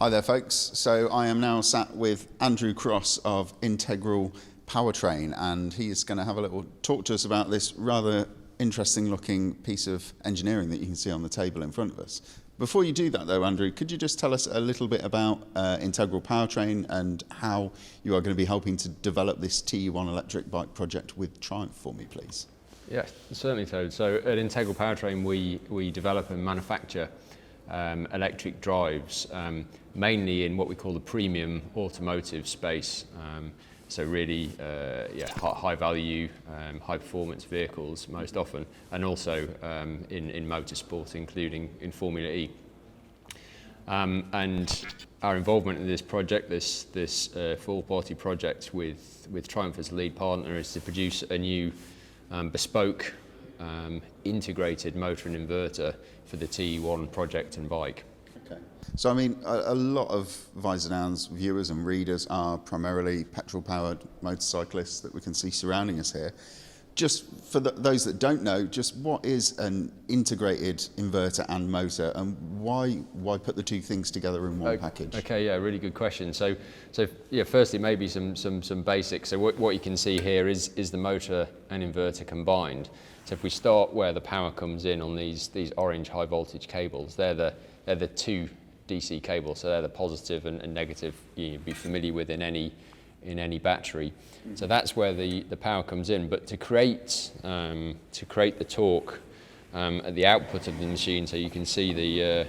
Hi there, folks. So I am now sat with Andrew Cross of Integral Powertrain, and he is going to have a little talk to us about this rather interesting looking piece of engineering that you can see on the table in front of us. Before you do that though, Andrew, could you just tell us a little bit about Integral Powertrain and how you are going to be helping to develop this TE-1 electric bike project with Triumph for me, please? Yeah, certainly, Toad. So at Integral Powertrain, we develop and manufacture electric drives, mainly in what we call the premium automotive space. So really, high value, high performance vehicles most often, and also in motorsport, including in Formula E. And our involvement in this project, this full party project with Triumph as lead partner, is to produce a new bespoke integrated motor and inverter for the TE-1 project and bike. Okay. So I mean, a lot of Visordown's viewers and readers are primarily petrol-powered motorcyclists that we can see surrounding us here. Just for those that don't know, just what is an integrated inverter and motor, and why put the two things together in one package? Okay, yeah, really good question. So yeah, firstly, maybe some basics. So what you can see here is the motor and inverter combined. So if we start where the power comes in on these orange high voltage cables, they're the two DC cables. So they're the positive and negative you'd be familiar with in any battery. So that's where the power comes in. But to create the torque at the output of the machine, so you can see the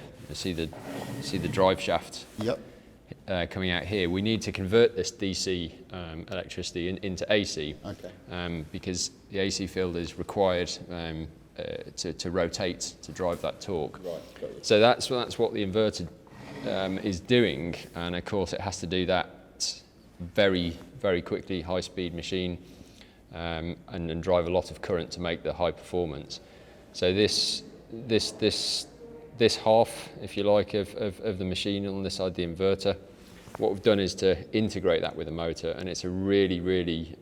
drive shaft. Yep. Coming out here, we need to convert this DC electricity into AC. Okay. Because the AC field is required to rotate to drive that torque. Right. So that's what the inverter is doing, and of course it has to do that very, very quickly, high-speed machine, and drive a lot of current to make the high performance. So this half, if you like, of the machine on this side, the inverter, what we've done is to integrate that with a motor, and it's a really, really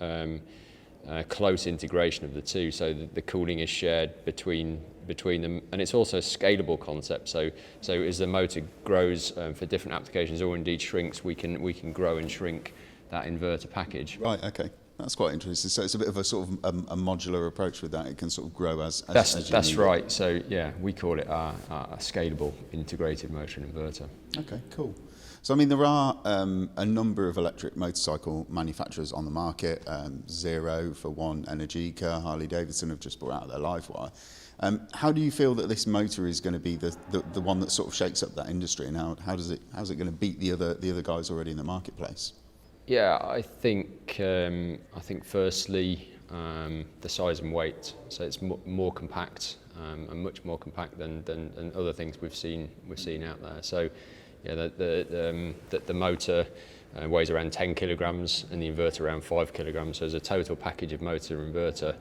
close integration of the two. So the cooling is shared between them, and it's also a scalable concept. So as the motor grows for different applications, or indeed shrinks, we can grow and shrink that inverter package. Right. Okay. That's quite interesting. So it's a bit of a sort of a modular approach with that. It can sort of grow as you that's need right. it. So yeah, we call it a scalable integrated motor and inverter. Okay, cool. So I mean, there are a number of electric motorcycle manufacturers on the market. Zero, for one, Energica, Harley Davidson have just brought out their Livewire. How do you feel that this motor is going to be the one that sort of shakes up that industry, and how's it going to beat the other guys already in the marketplace? Yeah, I think firstly the size and weight. So it's more compact and much more compact than other things we've seen out there. So yeah, the motor weighs around 10 kilograms and the inverter around 5 kilograms. So as a total package of motor and inverter,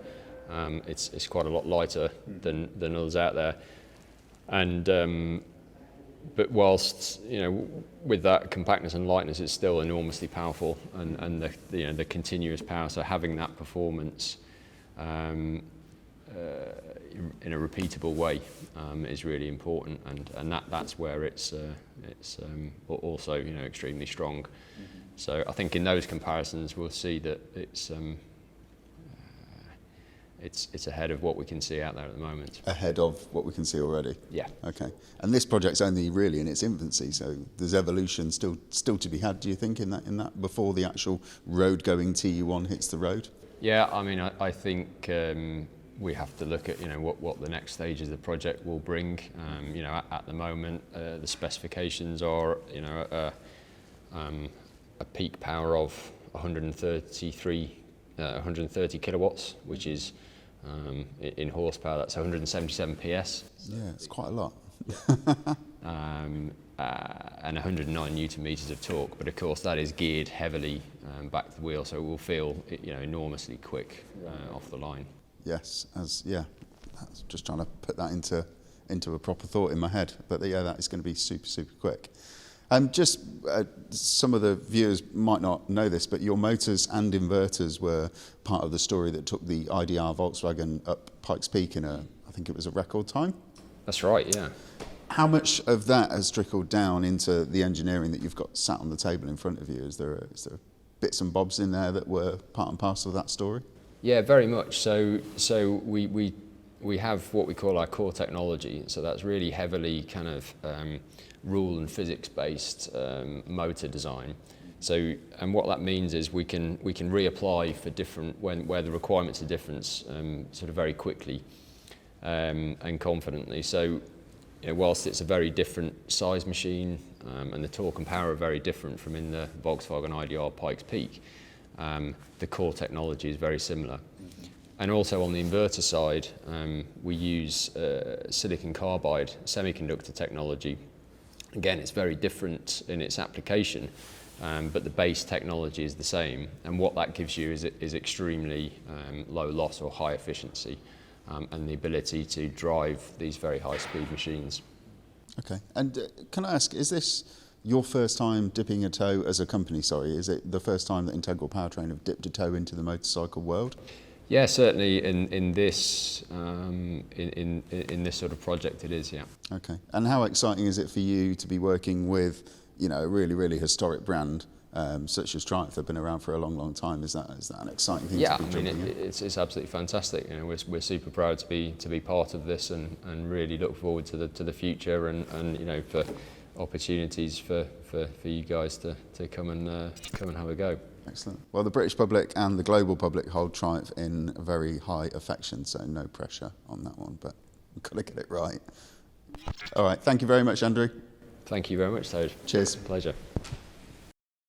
it's quite a lot lighter than others out there. And but whilst with that compactness and lightness, it's still enormously powerful, and the continuous power. So having that performance in a repeatable way is really important, and that's where it's also extremely strong. Mm-hmm. So I think in those comparisons we'll see that it's ahead of what we can see out there at the moment. Ahead of what we can see already? Yeah. Okay. And this project's only really in its infancy, so there's evolution still to be had, do you think, in that before the actual road-going TE-1 hits the road? Yeah, I mean, I think we have to look at what the next stages of the project will bring. At the moment, the specifications are a peak power of 130 kilowatts, which is in horsepower, that's 177 PS. Yeah, it's quite a lot. And 109 newton meters of torque, but of course that is geared heavily back to the wheel, so it will feel enormously quick off the line. Yes, I was just trying to put that into a proper thought in my head, but yeah, that is going to be super, super quick. Some of the viewers might not know this, but your motors and inverters were part of the story that took the IDR Volkswagen up Pikes Peak in I think it was a record time? That's right, yeah. How much of that has trickled down into the engineering that you've got sat on the table in front of you? Is there bits and bobs in there that were part and parcel of that story? Yeah, very much. So we have what we call our core technology. So that's really heavily kind of rule and physics based motor design. So, and what that means is we can reapply for different where the requirements are different, sort of very quickly and confidently. So, whilst it's a very different size machine and the torque and power are very different from in the Volkswagen IDR Pikes Peak, the core technology is very similar. And also on the inverter side, we use silicon carbide semiconductor technology. Again, it's very different in its application, but the base technology is the same. And what that gives you is extremely low loss or high efficiency, and the ability to drive these very high speed machines. Okay, and can I ask, is this your first time dipping a toe as a company, sorry? Is it the first time that Integral Powertrain have dipped a toe into the motorcycle world? Yeah, certainly in this in this sort of project it is, yeah. Okay, and how exciting is it for you to be working with, a really, really historic brand such as Triumph? They've been around for a long, long time. Is that an exciting thing to be jumping in? It's absolutely fantastic. We're super proud to be part of this and really look forward to the future and for opportunities for you guys to come and have a go. Excellent. Well, the British public and the global public hold Triumph in very high affection, so no pressure on that one, but we've got to get it right. All right, thank you very much, Andrew. Thank you very much, Toad. Cheers. Pleasure.